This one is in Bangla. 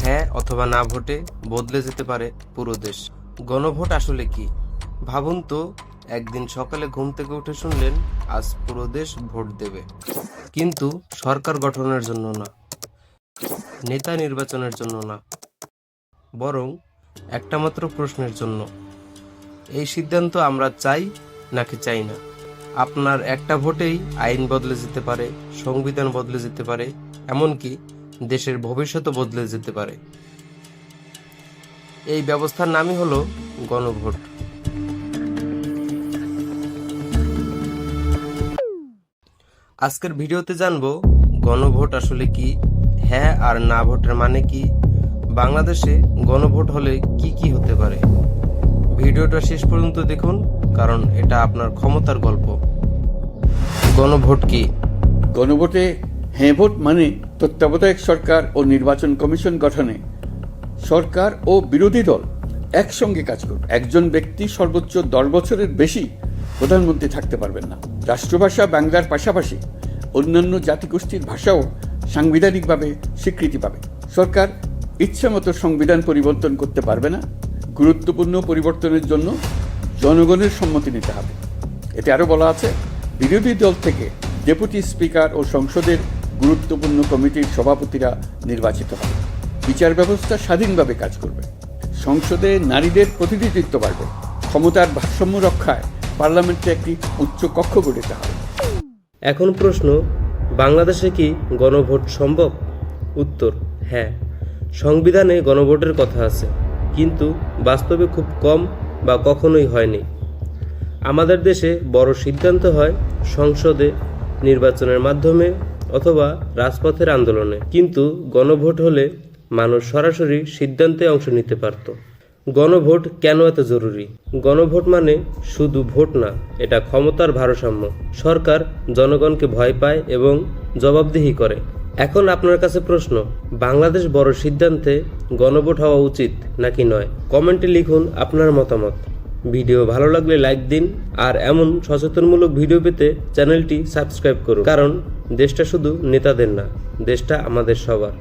হ্যাঁ অথবা না ভোটে বদলে যেতে পারে পুরো দেশ। গণভোট আসলে কি? ভাবুন তো, একদিন সকালে ঘুম থেকে উঠে শুনলেন আজ পুরো দেশ ভোট দেবে, কিন্তু সরকার গঠনের জন্য না, নেতা নির্বাচনের জন্য না, বরং একটা মাত্র প্রশ্নের জন্য, এই সিদ্ধান্ত আমরা চাই নাকি চাই না। আপনার একটা ভোটেই আইন বদলে যেতে পারে, সংবিধান বদলে যেতে পারে, এমনকি দেশের ভবিষ্যৎও বদলে যেতে পারে। এই ব্যবস্থার নামই হলো গণভোট। আজকের ভিডিওতে জানবো গণভোট আসলে কি, হ্যাঁ আর না ভোটের মানে কি, বাংলাদেশে গণভোট হলে কি কি হতে পারে। ভিডিওটা শেষ পর্যন্ত দেখুন, কারণ এটা আপনার ক্ষমতার গল্প। গণভোট কি? গণভোটে হ্যাঁ ভোট মানে তত্ত্বাবধায়ক সরকার ও নির্বাচন কমিশন গঠনে সরকার ও বিরোধী দল একসঙ্গে কাজ করবে। একজন ব্যক্তি সর্বোচ্চ 10 বছরের বেশি প্রধানমন্ত্রী থাকতে পারবেন না। রাষ্ট্রভাষা বাংলার পাশাপাশি অন্যান্য জাতিগোষ্ঠীর ভাষাও সাংবিধানিকভাবে স্বীকৃতি পাবে। সরকার ইচ্ছামতো সংবিধান পরিবর্তন করতে পারবে না। গুরুত্বপূর্ণ পরিবর্তনের জন্য জনগণের সম্মতি নিতে হবে। এতে আরও বলা আছে, বিরোধী দল থেকে ডেপুটি স্পিকার ও সংসদের গুরুত্বপূর্ণ কমিটির সভাপতিরা নির্বাচিত হবে। বিচার ব্যবস্থা স্বাধীনভাবে কাজ করবে। সংসদে নারীদের প্রতিনিধিত্ব বাড়বে। ক্ষমতার ভারসাম্য রক্ষায় পার্লামেন্টে একটি উচ্চ কক্ষ গঠিত হবে। এখন প্রশ্ন, বাংলাদেশে কি গণভোট সম্ভব? উত্তর হ্যাঁ, সংবিধানে গণভোটের কথা আছে, কিন্তু বাস্তবে খুব কম বা কখনোই হয়নি। আমাদের দেশে বড় সিদ্ধান্ত হয় সংসদে, নির্বাচনের মাধ্যমে অথবা রাজপথের আন্দোলনে, কিন্তু গণভোট হলে মানুষ সরাসরি সিদ্ধান্তে অংশ নিতে পারত। গণভোট কেন এত জরুরি? গণভোট মানে শুধু ভোট না, এটা ক্ষমতার ভারসাম্য। সরকার জনগণকে ভয় পায় এবং জবাবদিহি করে। এখন আপনার কাছে প্রশ্ন, বাংলাদেশ বড় সিদ্ধান্তে গণভোট হওয়া উচিত নাকি নয়? কমেন্টে লিখুন আপনার মতামত। ভিডিও ভালো লাগলে লাইক দিন, আর এমন সচেতনমূলক ভিডিও পেতে চ্যানেলটি সাবস্ক্রাইব করুন, কারণ দেশটা শুধু নেতাদের না, দেশটা আমাদের সবার।